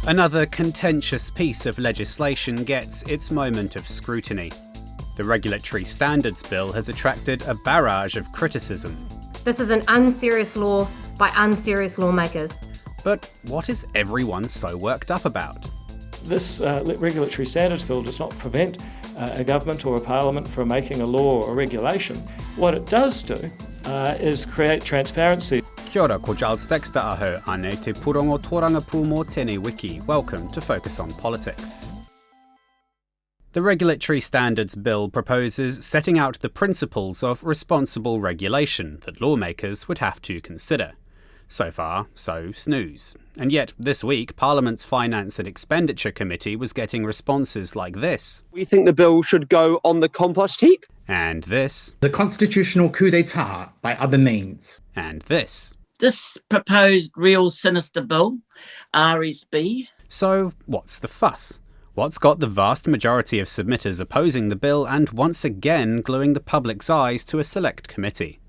Another contentious piece of legislation gets its moment of scrutiny. The Regulatory Standards Bill has attracted a barrage of criticism. This is an unserious law by unserious lawmakers. But what is everyone so worked up about? This Regulatory Standards Bill does not prevent a government or a parliament from making a law or regulation. What it does do is create transparency. Kia ora, ko Giles Dexter aho ane te purongo tōranga pū mō tēnei wiki. Welcome to Focus on Politics. The Regulatory Standards Bill proposes setting out the principles of responsible regulation that lawmakers would have to consider. So far, so snooze. And yet, this week, Parliament's Finance and Expenditure Committee was getting responses like this. We think the bill should go on the compost heap. And this. The constitutional coup d'etat by other means. And this. This proposed real sinister bill, RSB. So, what's the fuss? What's got the vast majority of submitters opposing the bill and once again gluing the public's eyes to a select committee?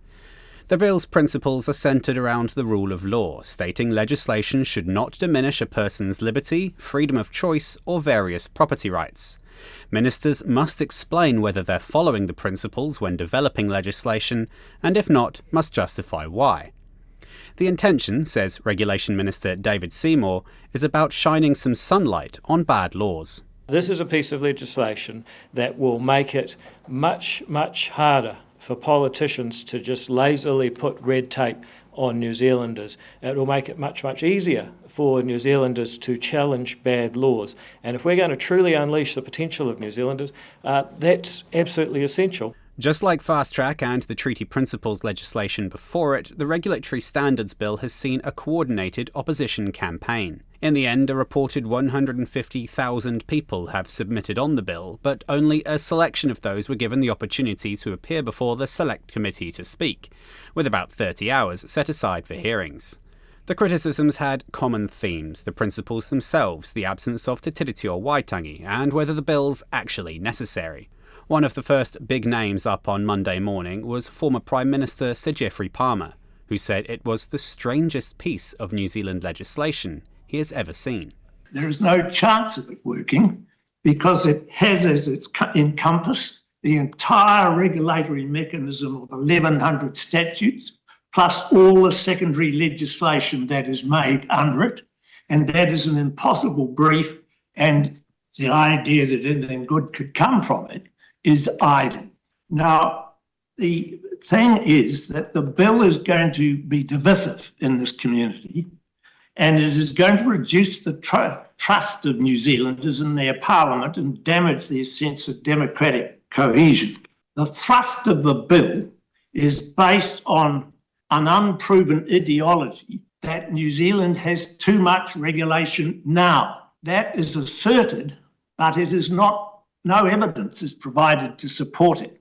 The bill's principles are centred around the rule of law, stating legislation should not diminish a person's liberty, freedom of choice, or various property rights. Ministers must explain whether they're following the principles when developing legislation, and if not, must justify why. The intention, says Regulation Minister David Seymour, is about shining some sunlight on bad laws. This is a piece of legislation that will make it much, much harder for politicians to just lazily put red tape on New Zealanders. It will make it much, much easier for New Zealanders to challenge bad laws. And if we're going to truly unleash the potential of New Zealanders, that's absolutely essential. Just like Fast Track and the treaty principles legislation before it, the Regulatory Standards Bill has seen a coordinated opposition campaign. In the end, a reported 150,000 people have submitted on the bill, but only a selection of those were given the opportunity to appear before the Select Committee to speak, with about 30 hours set aside for hearings. The criticisms had common themes: the principles themselves, the absence of te tiriti o waitangi, and whether the bill's actually necessary. One of the first big names up on Monday morning was former Prime Minister Sir Geoffrey Palmer, who said it was the strangest piece of New Zealand legislation he has ever seen. There is no chance of it working because it has as its encompass the entire regulatory mechanism of 1,100 statutes, plus all the secondary legislation that is made under it, and that is an impossible brief, and the idea that anything good could come from it is idle. Now, the thing is that the bill is going to be divisive in this community, and it is going to reduce the trust of New Zealanders in their parliament and damage their sense of democratic cohesion. The thrust of the bill is based on an unproven ideology that New Zealand has too much regulation now. That is asserted, but it is not. No evidence is provided to support it.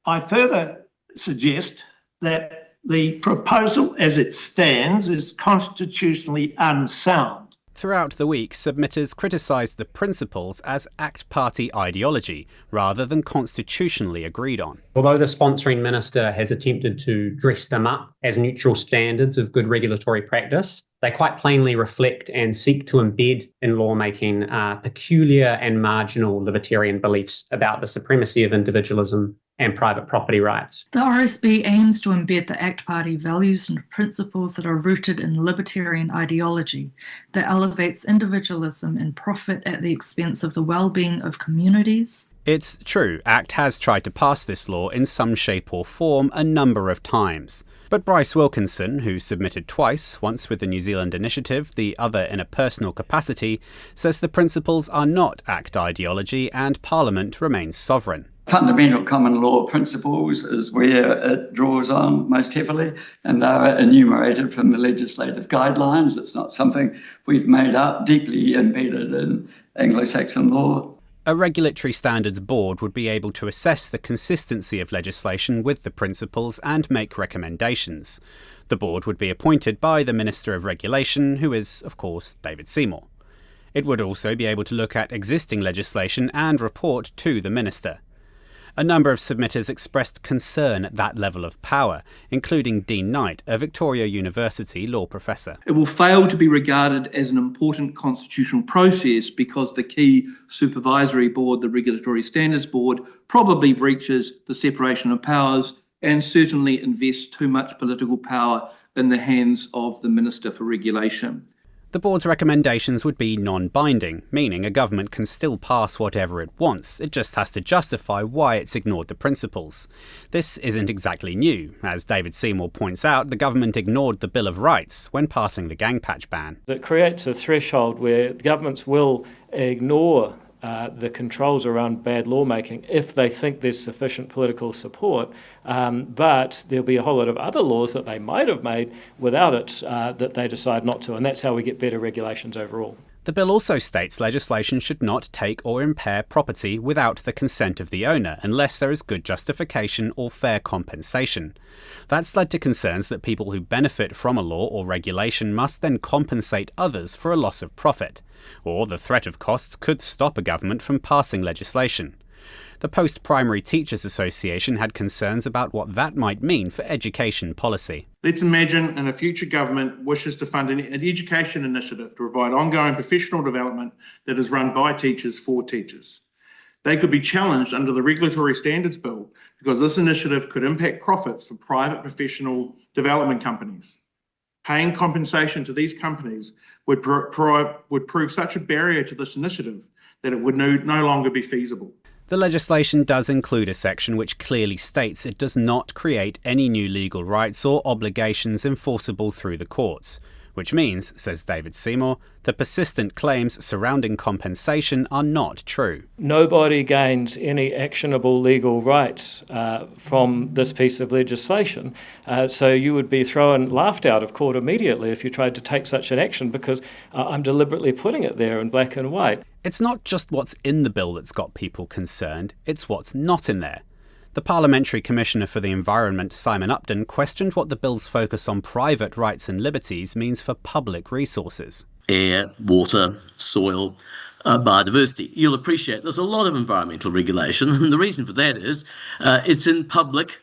I further suggest that the proposal as it stands is constitutionally unsound. Throughout the week, submitters criticised the principles as ACT Party ideology, rather than constitutionally agreed on. Although the sponsoring minister has attempted to dress them up as neutral standards of good regulatory practice, they quite plainly reflect and seek to embed in lawmaking peculiar and marginal libertarian beliefs about the supremacy of individualism and private property rights. The RSB aims to embed the ACT Party values and principles that are rooted in libertarian ideology that elevates individualism and profit at the expense of the well-being of communities. It's true, ACT has tried to pass this law in some shape or form a number of times. But Bryce Wilkinson, who submitted twice, once with the New Zealand Initiative, the other in a personal capacity, says the principles are not ACT ideology and Parliament remains sovereign. Fundamental common law principles is where it draws on most heavily, and they are enumerated from the legislative guidelines. It's not something we've made up, deeply embedded in Anglo-Saxon law. A Regulatory Standards Board would be able to assess the consistency of legislation with the principles and make recommendations. The board would be appointed by the Minister of Regulation, who is, of course, David Seymour. It would also be able to look at existing legislation and report to the Minister. A number of submitters expressed concern at that level of power, including Dean Knight, a Victoria University law professor. It will fail to be regarded as an important constitutional process because the key supervisory board, the Regulatory Standards Board, probably breaches the separation of powers and certainly invests too much political power in the hands of the Minister for Regulation. The board's recommendations would be non-binding, meaning a government can still pass whatever it wants, it just has to justify why it's ignored the principles. This isn't exactly new. As David Seymour points out, the government ignored the Bill of Rights when passing the gang patch ban. It creates a threshold where governments will ignore the controls around bad lawmaking if they think there's sufficient political support, but there'll be a whole lot of other laws that they might have made without it that they decide not to, and that's how we get better regulations overall. The bill also states legislation should not take or impair property without the consent of the owner unless there is good justification or fair compensation. That's led to concerns that people who benefit from a law or regulation must then compensate others for a loss of profit, or the threat of costs could stop a government from passing legislation. The Post-Primary Teachers Association had concerns about what that might mean for education policy. Let's imagine a future government wishes to fund an education initiative to provide ongoing professional development that is run by teachers for teachers. They could be challenged under the Regulatory Standards Bill because this initiative could impact profits for private professional development companies. Paying compensation to these companies would prove such a barrier to this initiative that it would no longer be feasible. The legislation does include a section which clearly states it does not create any new legal rights or obligations enforceable through the courts, which means, says David Seymour, the persistent claims surrounding compensation are not true. Nobody gains any actionable legal rights from this piece of legislation, so you would be laughed out of court immediately if you tried to take such an action because I'm deliberately putting it there in black and white. It's not just what's in the bill that's got people concerned, it's what's not in there. The Parliamentary Commissioner for the Environment, Simon Upton, questioned what the bill's focus on private rights and liberties means for public resources. Air, water, soil, biodiversity. You'll appreciate there's a lot of environmental regulation, and the reason for that is it's in public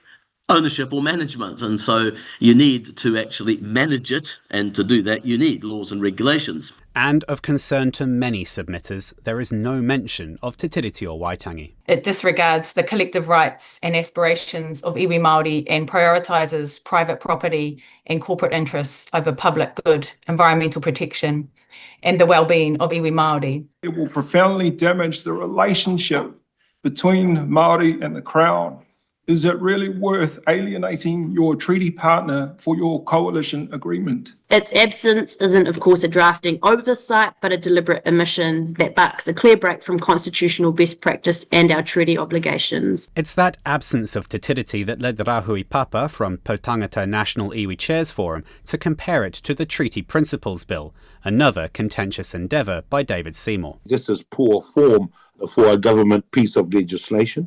ownership or management, and so you need to actually manage it, and to do that you need laws and regulations. And of concern to many submitters, there is no mention of Te Tiriti o Waitangi. It disregards the collective rights and aspirations of iwi Māori and prioritises private property and corporate interests over public good, environmental protection and the well-being of iwi Māori. It will profoundly damage the relationship between Māori and the Crown. Is it really worth alienating your treaty partner for your coalition agreement? Its absence isn't, of course, a drafting oversight, but a deliberate omission that bucks a clear break from constitutional best practice and our treaty obligations. It's that absence of te tiriti that led Rahui Papa from Potangata National Iwi Chairs Forum to compare it to the Treaty Principles Bill, another contentious endeavour by David Seymour. This is poor form for a government piece of legislation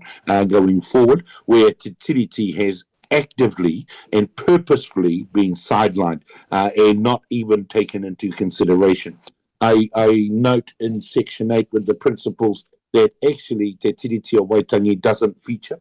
going forward, where te tiriti has actively and purposefully been sidelined and not even taken into consideration. I note in Section 8 with the principles that actually te tiriti o Waitangi doesn't feature.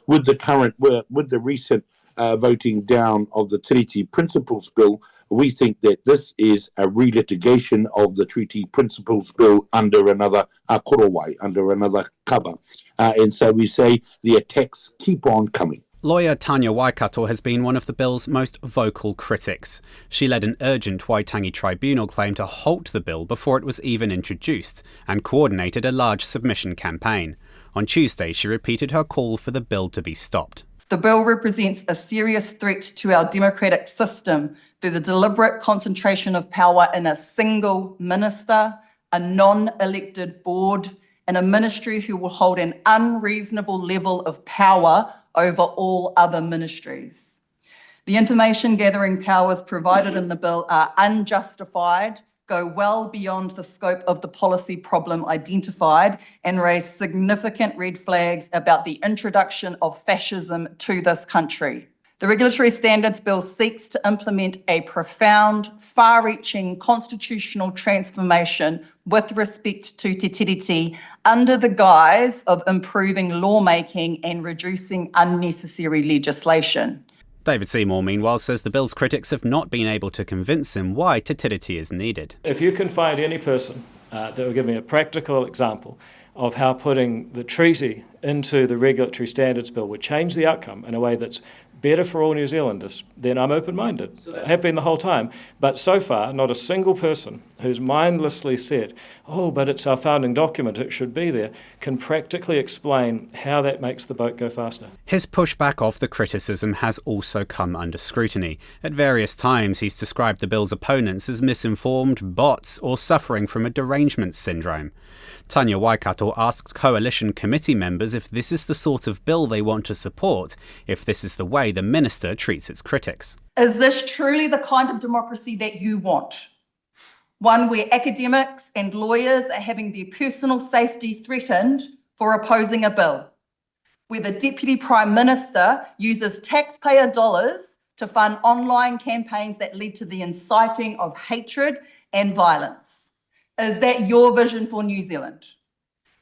With the recent voting down of the Treaty Principles Bill, we think that this is a relitigation of the Treaty Principles Bill under another korowai, under another cover. And so we say the attacks keep on coming. Lawyer Tanya Waikato has been one of the bill's most vocal critics. She led an urgent Waitangi tribunal claim to halt the bill before it was even introduced and coordinated a large submission campaign. On Tuesday, she repeated her call for the bill to be stopped. The bill represents a serious threat to our democratic system through the deliberate concentration of power in a single minister, a non-elected board, and a ministry who will hold an unreasonable level of power over all other ministries. The information gathering powers provided in the bill are unjustified, go well beyond the scope of the policy problem identified, and raise significant red flags about the introduction of fascism to this country. The Regulatory Standards Bill seeks to implement a profound, far-reaching constitutional transformation with respect to te tiriti under the guise of improving lawmaking and reducing unnecessary legislation. David Seymour, meanwhile, says the bill's critics have not been able to convince him why te tiriti is needed. If you can find any person that will give me a practical example of how putting the treaty into the Regulatory Standards Bill would change the outcome in a way that's better for all New Zealanders, then I'm open-minded. Have been the whole time. But so far, not a single person who's mindlessly said, oh, but it's our founding document, it should be there, can practically explain how that makes the boat go faster. His pushback off the criticism has also come under scrutiny. At various times, he's described the bill's opponents as misinformed, bots, or suffering from a derangement syndrome. Tanya Waikato asked coalition committee members if this is the sort of bill they want to support, if this is the way the minister treats its critics. Is this truly the kind of democracy that you want? One where academics and lawyers are having their personal safety threatened for opposing a bill? Where the Deputy Prime Minister uses taxpayer dollars to fund online campaigns that lead to the inciting of hatred and violence? Is that your vision for New Zealand?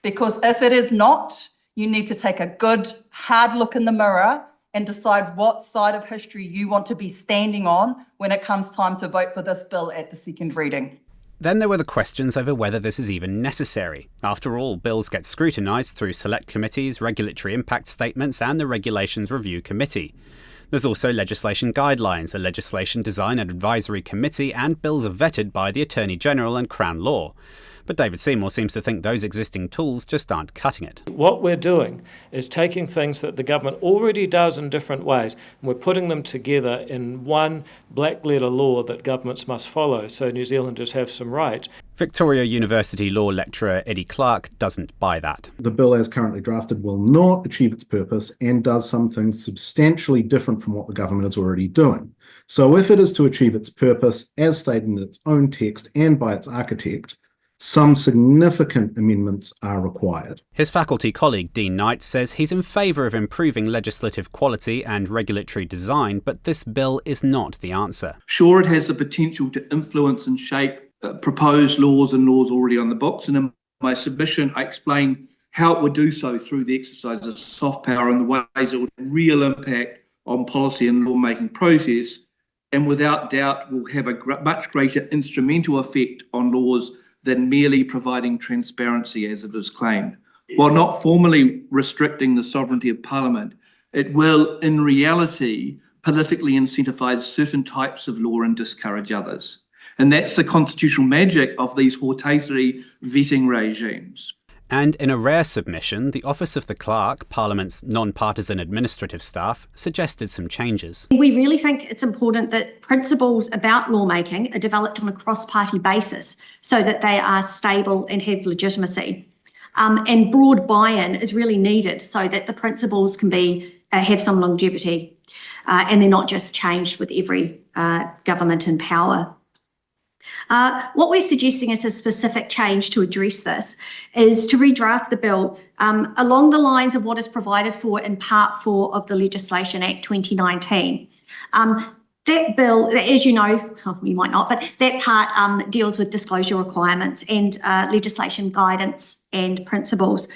Because if it is not, you need to take a good, hard look in the mirror and decide what side of history you want to be standing on when it comes time to vote for this bill at the second reading. Then there were the questions over whether this is even necessary. After all, bills get scrutinised through select committees, regulatory impact statements and the Regulations Review Committee. There's also legislation guidelines, a legislation design and advisory committee, and bills are vetted by the Attorney-General and Crown Law. But David Seymour seems to think those existing tools just aren't cutting it. What we're doing is taking things that the government already does in different ways, and we're putting them together in one black-letter law that governments must follow so New Zealanders have some rights. Victoria University law lecturer Eddie Clark doesn't buy that. The bill as currently drafted will not achieve its purpose and does something substantially different from what the government is already doing. So if it is to achieve its purpose, as stated in its own text and by its architect, some significant amendments are required. His faculty colleague Dean Knight says he's in favour of improving legislative quality and regulatory design, but this bill is not the answer. Sure, it has the potential to influence and shape proposed laws and laws already on the books, and in my submission I explain how it would do so through the exercise of soft power and the ways it would have real impact on policy and lawmaking process, and without doubt will have a much greater instrumental effect on laws than merely providing transparency as it is claimed. While not formally restricting the sovereignty of Parliament, it will, in reality, politically incentivise certain types of law and discourage others. And that's the constitutional magic of these hortatory vetting regimes. And in a rare submission, the Office of the Clerk, Parliament's non-partisan administrative staff, suggested some changes. We really think it's important that principles about lawmaking are developed on a cross-party basis so that they are stable and have legitimacy. And broad buy-in is really needed so that the principles can have some longevity and they're not just changed with every government in power. What we're suggesting as a specific change to address this is to redraft the bill along the lines of what is provided for in Part 4 of the Legislation Act 2019. That bill, as you know, you might not, but that part deals with disclosure requirements and legislation guidance and principles.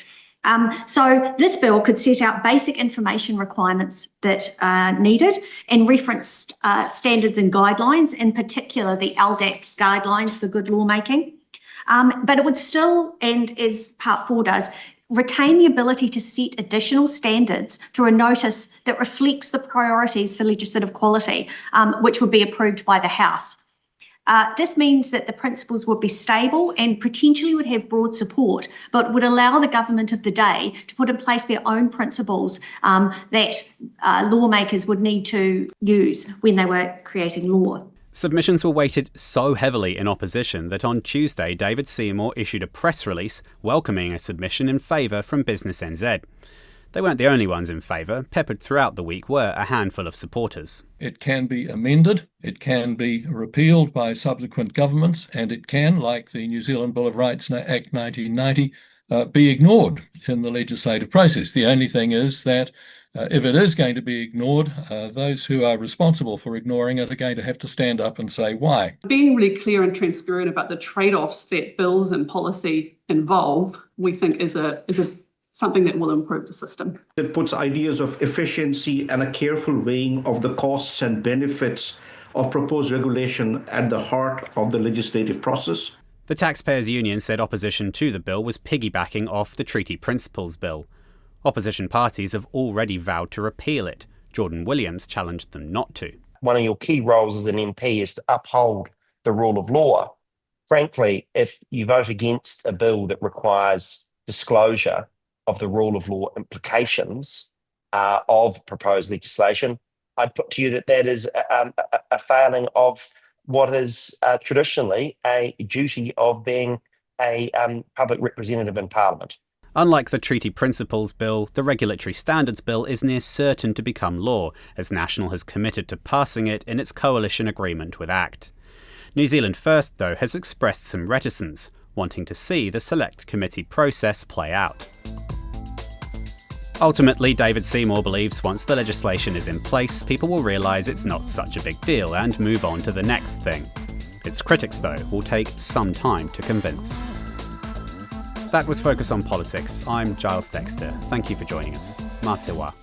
So this bill could set out basic information requirements that are needed and reference standards and guidelines, in particular the LDAC guidelines for good lawmaking. But it would still, and as Part 4 does, retain the ability to set additional standards through a notice that reflects the priorities for legislative quality, which would be approved by the House. This means that the principles would be stable and potentially would have broad support, but would allow the government of the day to put in place their own principles that lawmakers would need to use when they were creating law. Submissions were weighted so heavily in opposition that on Tuesday, David Seymour issued a press release welcoming a submission in favour from Business NZ. They weren't the only ones in favour. Peppered throughout the week were a handful of supporters. It can be amended, it can be repealed by subsequent governments, and it can, like the New Zealand Bill of Rights Act 1990, be ignored in the legislative process. The only thing is that If it is going to be ignored, those who are responsible for ignoring it are going to have to stand up and say why. Being really clear and transparent about the trade-offs that bills and policy involve, we think is something that will improve the system. It puts ideas of efficiency and a careful weighing of the costs and benefits of proposed regulation at the heart of the legislative process. The Taxpayers Union said opposition to the bill was piggybacking off the Treaty Principles Bill. Opposition parties have already vowed to repeal it. Jordan Williams challenged them not to. One of your key roles as an MP is to uphold the rule of law. Frankly, if you vote against a bill that requires disclosure of the rule of law implications of proposed legislation, I'd put to you that that is a failing of what is traditionally a duty of being a public representative in Parliament. Unlike the Treaty Principles Bill, the Regulatory Standards Bill is near certain to become law, as National has committed to passing it in its coalition agreement with ACT. New Zealand First, though, has expressed some reticence, wanting to see the Select Committee process play out. Ultimately, David Seymour believes once the legislation is in place, people will realise it's not such a big deal and move on to the next thing. Its critics, though, will take some time to convince. That was Focus on Politics. I'm Giles Dexter. Thank you for joining us. Mā te wā.